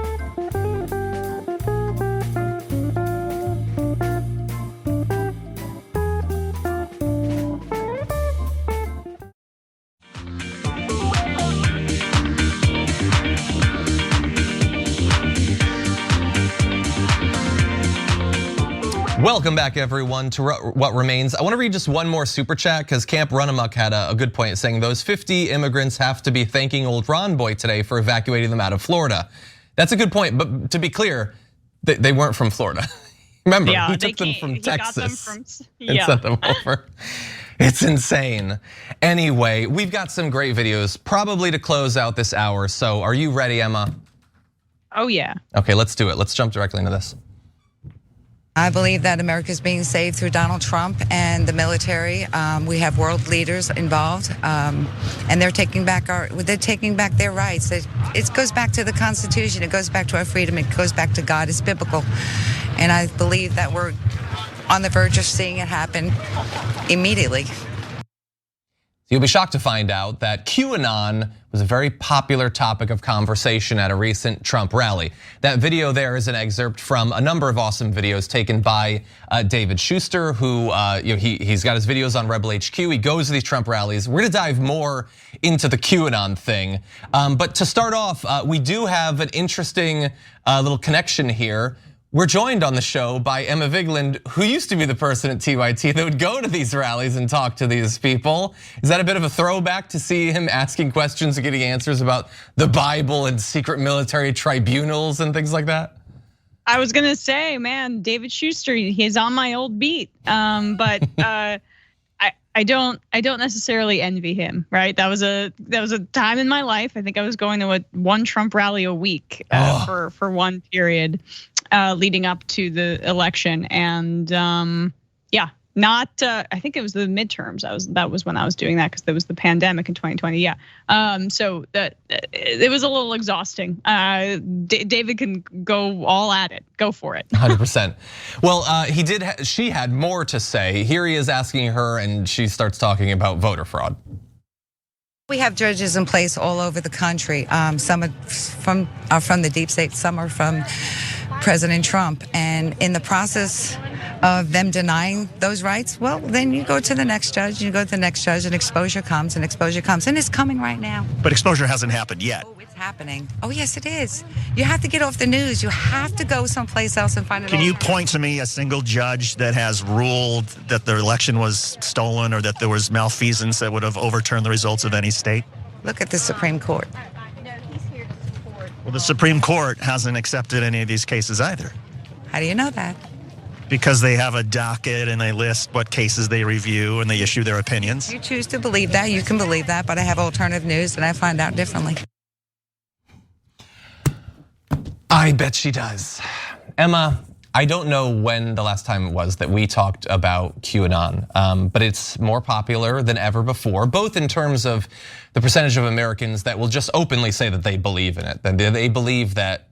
Welcome back, everyone, to What Remains. I want to read just one more super chat, because Camp Runamuck had a good point, saying those 50 immigrants have to be thanking old Ron Boy today for evacuating them out of Florida. That's a good point, but to be clear, they weren't from Florida. Remember, he took them from Texas and sent them over. It's insane. Anyway, we've got some great videos probably to close out this hour. So are you ready, Emma? Oh yeah. Okay, let's do it. Let's jump directly into this. I believe that America is being saved through Donald Trump and the military. We have world leaders involved, and they're taking back their rights. It goes back to the Constitution. It goes back to our freedom. It goes back to God. It's biblical, and I believe that we're on the verge of seeing it happen immediately. You'll be shocked to find out that QAnon was a very popular topic of conversation at a recent Trump rally. That video there is an excerpt from a number of awesome videos taken by David Schuster, who he's got his videos on Rebel HQ. He goes to these Trump rallies. We're gonna dive more into the QAnon thing. But to start off, we do have an interesting little connection here. We're joined on the show by Emma Vigeland, who used to be the person at TYT that would go to these rallies and talk to these people. Is that a bit of a throwback to see him asking questions and getting answers about the Bible and secret military tribunals and things like that? I was gonna say, man, David Schuster, he's on my old beat. But I don't necessarily envy him, right? That was a time in my life. I think I was going to one Trump rally a week for one period. Leading up to the election, and I think it was the midterms. That was when I was doing that, because there was the pandemic in 2020. Yeah, so that it was a little exhausting. David can go all at it. Go for it. 100%. Well, she had more to say. Here he is asking her, and she starts talking about voter fraud. We have judges in place all over the country. Some are from the deep state. Some are from President Trump, and in the process of them denying those rights, well, then you go to the next judge, and exposure comes, and it's coming right now. But exposure hasn't happened yet. Oh, it's happening. Oh, yes, it is. You have to get off the news. You have to go someplace else and find it. Can you point to me a single judge that has ruled that the election was stolen or that there was malfeasance that would have overturned the results of any state? Look at the Supreme Court. Well, the Supreme Court hasn't accepted any of these cases either. How do you know that? Because they have a docket and they list what cases they review and they issue their opinions. You choose to believe that, you can believe that, but I have alternative news and I find out differently. I bet she does. Emma, I don't know when the last time it was that we talked about QAnon, but it's more popular than ever before, both in terms of the percentage of Americans that will just openly say that they believe in it, that they believe that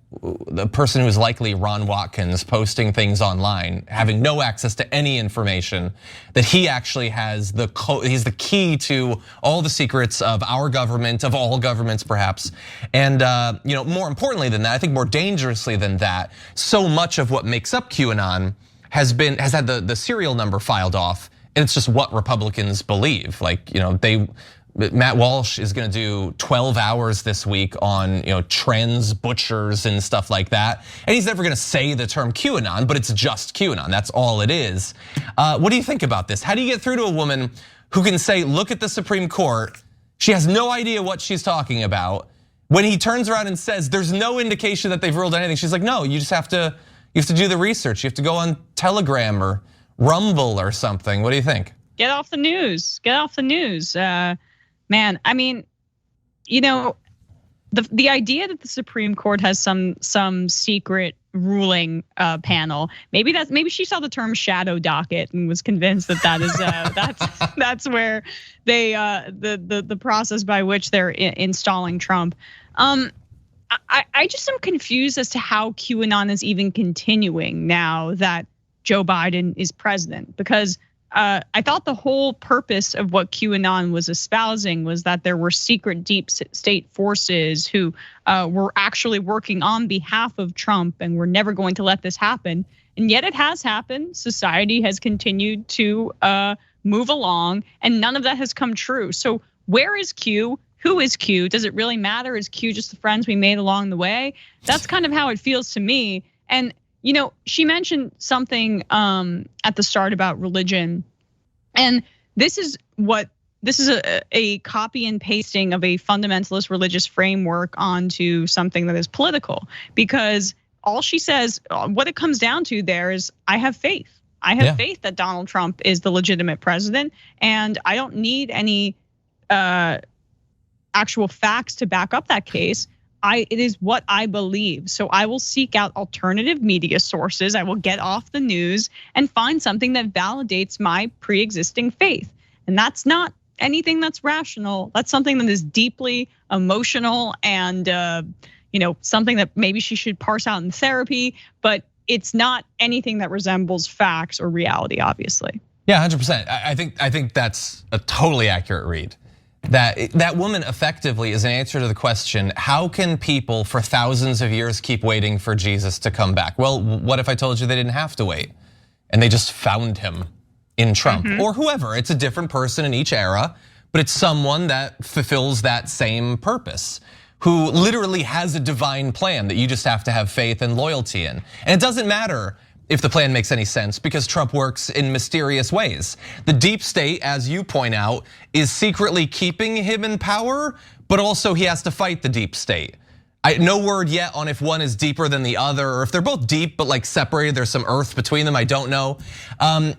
the person who's likely Ron Watkins posting things online, having no access to any information, that he actually has he's the key to all the secrets of our government, of all governments perhaps. And more importantly than that, I think more dangerously than that, so much of what makes up QAnon has had the serial number filed off, and it's just what Republicans believe. Like, Matt Walsh is going to do 12 hours this week on trans butchers and stuff like that, and he's never going to say the term QAnon, but it's just QAnon. That's all it is. What do you think about this? How do you get through to a woman who can say, "Look at the Supreme Court"? She has no idea what she's talking about. When he turns around and says, "There's no indication that they've ruled anything," she's like, "No, you just have to do the research. You have to go on Telegram or Rumble or something." What do you think? Get off the news. Get off the news. Man, I mean, the idea that the Supreme Court has some secret ruling panel. Maybe she saw the term shadow docket and was convinced that is that's where they the process by which they're installing Trump. I just am confused as to how QAnon is even continuing now that Joe Biden is president, because I thought the whole purpose of what QAnon was espousing was that there were secret deep state forces who were actually working on behalf of Trump and were never going to let this happen. And yet it has happened. Society has continued to move along, and none of that has come true. So where is Q? Who is Q? Does it really matter? Is Q just the friends we made along the way? That's kind of how it feels to me. And she mentioned something at the start about religion, and this is a copy and pasting of a fundamentalist religious framework onto something that is political. Because all she says, what it comes down to there is, I have faith. I have faith that Donald Trump is the legitimate president, and I don't need any actual facts to back up that case. It is what I believe. So I will seek out alternative media sources. I will get off the news and find something that validates my pre-existing faith. And that's not anything that's rational. That's something that is deeply emotional and something that maybe she should parse out in therapy, but it's not anything that resembles facts or reality, obviously. Yeah, 100%. I think that's a totally accurate read. That woman effectively is an answer to the question, how can people for thousands of years keep waiting for Jesus to come back? Well, what if I told you they didn't have to wait and they just found him in Trump or whoever? It's a different person in each era, but it's someone that fulfills that same purpose, who literally has a divine plan that you just have to have faith and loyalty in. And it doesn't matter if the plan makes any sense, because Trump works in mysterious ways. The deep state, as you point out, is secretly keeping him in power, but also he has to fight the deep state. No word yet on if one is deeper than the other, or if they're both deep but like separated, there's some earth between them, I don't know.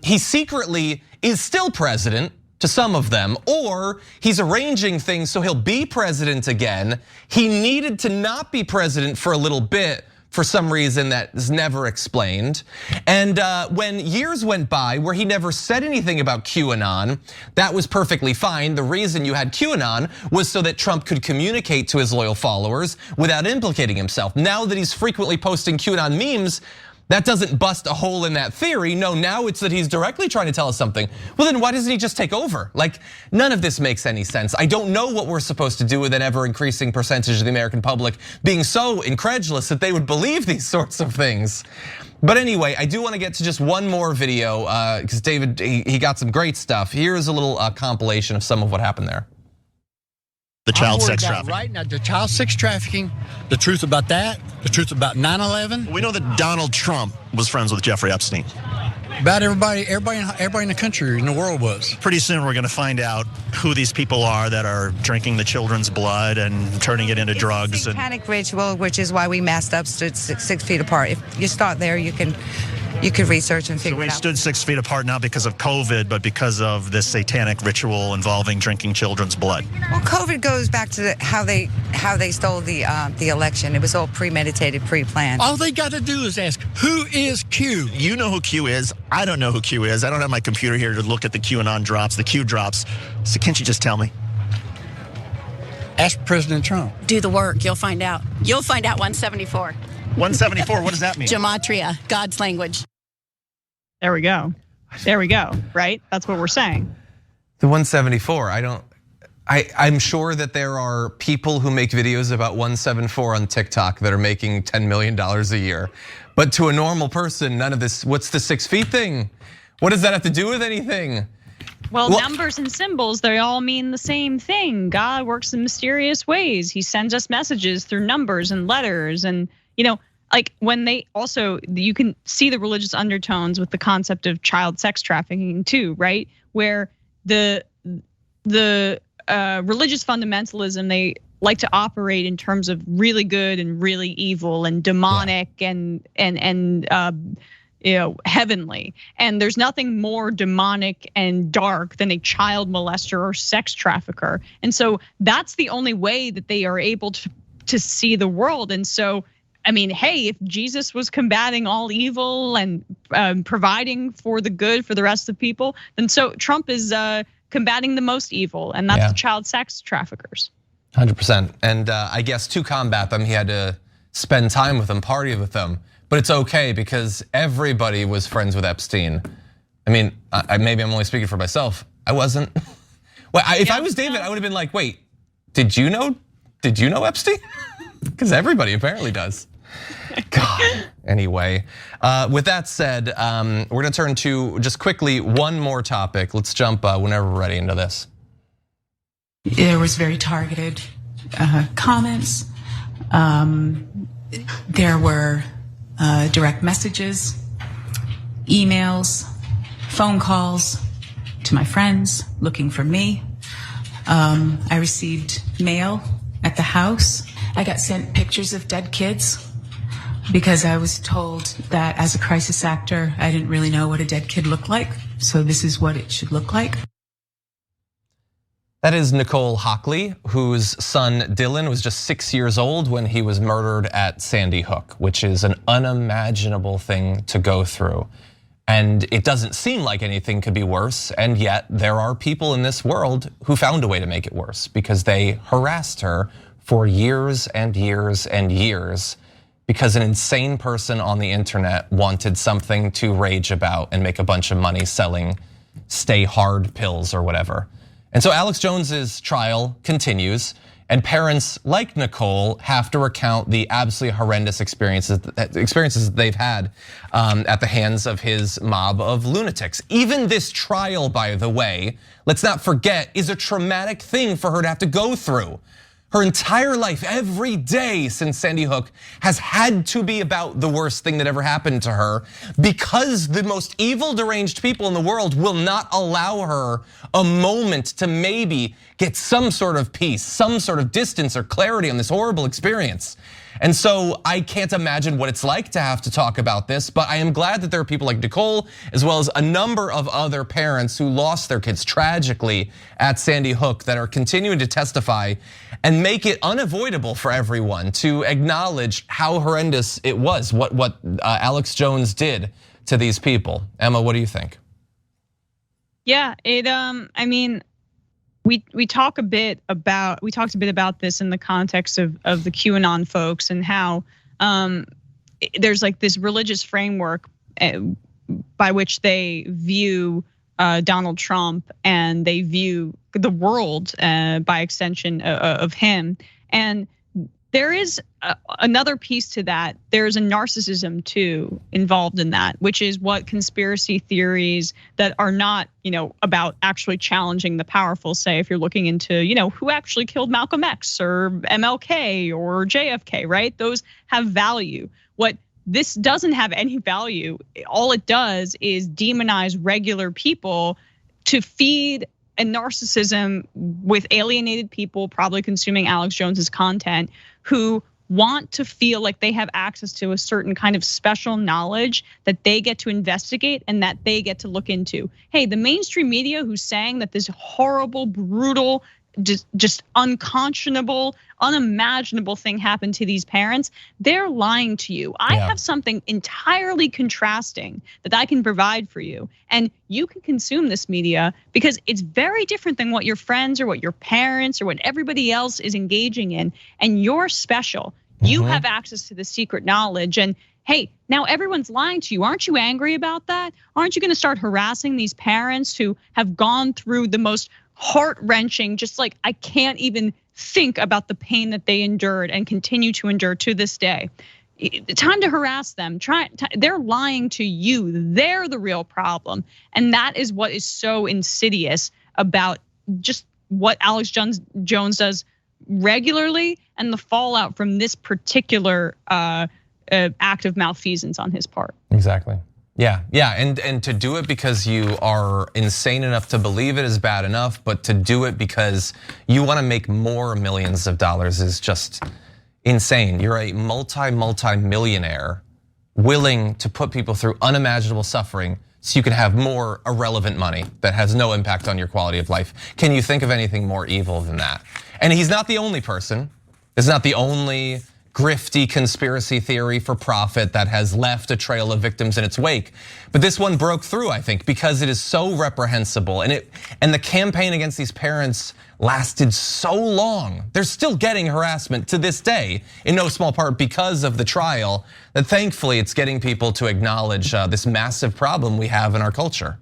He secretly is still president to some of them, or he's arranging things so he'll be president again. He needed to not be president for a little bit for some reason that is never explained. And when years went by where he never said anything about QAnon, that was perfectly fine. The reason you had QAnon was so that Trump could communicate to his loyal followers without implicating himself. Now that he's frequently posting QAnon memes, that doesn't bust a hole in that theory. No, now it's that he's directly trying to tell us something. Well, then why doesn't he just take over? Like, none of this makes any sense. I don't know what we're supposed to do with an ever increasing percentage of the American public being so incredulous that they would believe these sorts of things. But anyway, I do want to get to just one more video because David, he got some great stuff. Here's a little compilation of some of what happened there. The child sex trafficking. Right now, the child sex trafficking, the truth about that, the truth about 9/11. We know that Donald Trump was friends with Jeffrey Epstein. About everybody in the country, in the world was. Pretty soon we're going to find out who these people are that are drinking the children's blood and turning it into drugs. It's a satanic ritual, which is why we masked up, stood 6 feet apart. If you start there, you can You could research and So figure we it out. stood 6 feet apart not because of COVID, but because of this satanic ritual involving drinking children's blood. Well, COVID goes back to how they stole the election. It was all premeditated, pre-planned. All they got to do is ask, who is Q? You know who Q is. I don't know who Q is. I don't have my computer here to look at the QAnon drops, the Q drops. So can't you just tell me? Ask President Trump. Do the work. You'll find out. You'll find out 174. 174, what does that mean? Gematria, God's language. There we go. There we go. Right? That's what we're saying. The 174, I'm sure that there are people who make videos about 174 on TikTok that are making $10 million a year. But to a normal person, none of this, what's the 6 feet thing? What does that have to do with anything? Well, numbers and symbols, they all mean the same thing. God works in mysterious ways. He sends us messages through numbers and letters. And, like when they also, you can see the religious undertones with the concept of child sex trafficking too, right? Where the religious fundamentalism, they like to operate in terms of really good and really evil and demonic and heavenly. And there's nothing more demonic and dark than a child molester or sex trafficker. And so that's the only way that they are able to see the world. And so, I mean, hey, if Jesus was combating all evil and providing for the good for the rest of the people, then so Trump is combating the most evil, and that's the child sex traffickers. 100%. And I guess to combat them, he had to spend time with them, party with them. But it's okay because everybody was friends with Epstein. I mean, maybe I'm only speaking for myself. I wasn't. Well, if I was David, I would have been like, wait, did you know Epstein? Because everybody apparently does. God. Anyway, with that said, we're gonna turn to just quickly one more topic. Let's jump whenever we're ready into this. There was very targeted comments. There were direct messages, emails, phone calls to my friends looking for me. I received mail at the house. I got sent pictures of dead kids because I was told that as a crisis actor, I didn't really know what a dead kid looked like. So this is what it should look like. That is Nicole Hockley, whose son Dylan was just 6 years old when he was murdered at Sandy Hook, which is an unimaginable thing to go through. And it doesn't seem like anything could be worse, and yet there are people in this world who found a way to make it worse because they harassed her for years and years and years because an insane person on the internet wanted something to rage about and make a bunch of money selling stay hard pills or whatever. And so Alex Jones's trial continues, and parents like Nicole have to recount the absolutely horrendous experiences that they've had at the hands of his mob of lunatics. Even this trial, by the way, let's not forget, is a traumatic thing for her to have to go through. Her entire life, every day since Sandy Hook, has had to be about the worst thing that ever happened to her because the most evil, deranged people in the world will not allow her a moment to maybe get some sort of peace, some sort of distance or clarity on this horrible experience. And so I can't imagine what it's like to have to talk about this, but I am glad that there are people like Nicole, as well as a number of other parents who lost their kids tragically at Sandy Hook that are continuing to testify and make it unavoidable for everyone to acknowledge how horrendous it was, what Alex Jones did to these people. Emma, what do you think? Yeah, I mean, we talked a bit about this in the context of the QAnon folks and how there's like this religious framework by which they view Donald Trump and they view the world by extension of him. And there is another piece to that. There's a narcissism too involved in that, which is what conspiracy theories that are not, about actually challenging the powerful say. If you're looking into, who actually killed Malcolm X or MLK or JFK, right? Those have value. What this doesn't have any value. All it does is demonize regular people to feed a narcissism with alienated people, probably consuming Alex Jones's content, who want to feel like they have access to a certain kind of special knowledge that they get to investigate and that they get to look into. Hey, the mainstream media who's saying that this horrible, brutal, just unconscionable, unimaginable thing happened to these parents, they're lying to you. I have something entirely contrasting that I can provide for you. And you can consume this media because it's very different than what your friends or what your parents or what everybody else is engaging in. And you're special. You have access to the secret knowledge. And hey, now everyone's lying to you. Aren't you angry about that? Aren't you going to start harassing these parents who have gone through the most heart-wrenching, just like I can't even think about the pain that they endured and continue to endure to this day? Time to harass them. They're lying to you. They're the real problem. And that is what is so insidious about just what Alex Jones does regularly and the fallout from this particular act of malfeasance on his part. Exactly. Yeah, and to do it because you are insane enough to believe it is bad enough, but to do it because you want to make more millions of dollars is just insane. You're a multi-millionaire willing to put people through unimaginable suffering so you can have more irrelevant money that has no impact on your quality of life. Can you think of anything more evil than that? And he's not the only person. It's not the only grifty conspiracy theory for profit that has left a trail of victims in its wake. But this one broke through, I think, because it is so reprehensible, and the campaign against these parents lasted so long. They're still getting harassment to this day, in no small part because of the trial, that thankfully it's getting people to acknowledge this massive problem we have in our culture.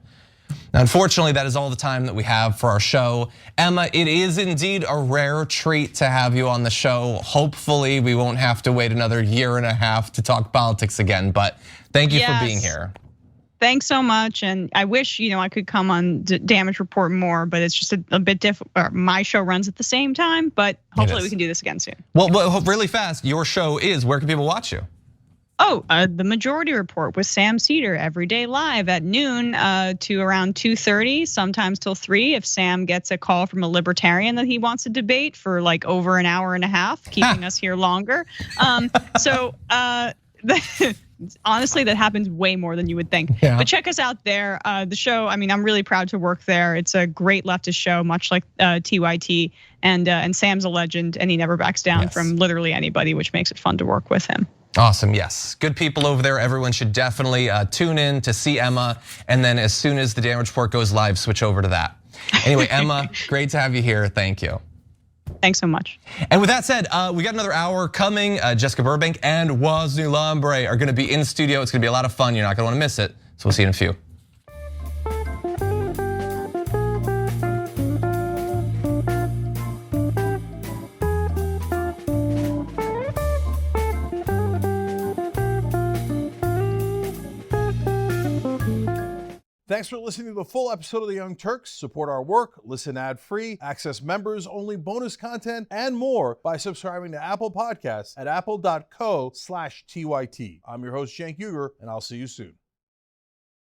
Now, unfortunately, that is all the time that we have for our show. Emma, it is indeed a rare treat to have you on the show. Hopefully, we won't have to wait another year and a half to talk politics again, but thank you for being here. Thanks so much, and I wish I could come on Damage Report more, but it's just a bit difficult. My show runs at the same time, but hopefully we can do this again soon. Well, really fast, your show is, where can people watch you? The Majority Report with Sam Cedar every day live at noon to around 2:30, sometimes till 3 if Sam gets a call from a libertarian that he wants to debate for like over an hour and a half, keeping us here longer. Honestly, that happens way more than you would think. Yeah. But check us out there. The show, I'm really proud to work there. It's a great leftist show, much like TYT. And Sam's a legend, and he never backs down from literally anybody, which makes it fun to work with him. Awesome, yes. Good people over there. Everyone should definitely tune in to see Emma. And then as soon as the Damage Report goes live, switch over to that. Anyway, Emma, great to have you here. Thank you. Thanks so much. And with that said, we got another hour coming. Jessica Burbank and Wosny Lambre are gonna be in studio. It's gonna be a lot of fun. You're not gonna wanna miss it. So we'll see you in a few. Thanks for listening to the full episode of The Young Turks. Support our work, listen ad-free, access members-only bonus content, and more by subscribing to Apple Podcasts at apple.co/TYT. I'm your host, Cenk Uygur, and I'll see you soon.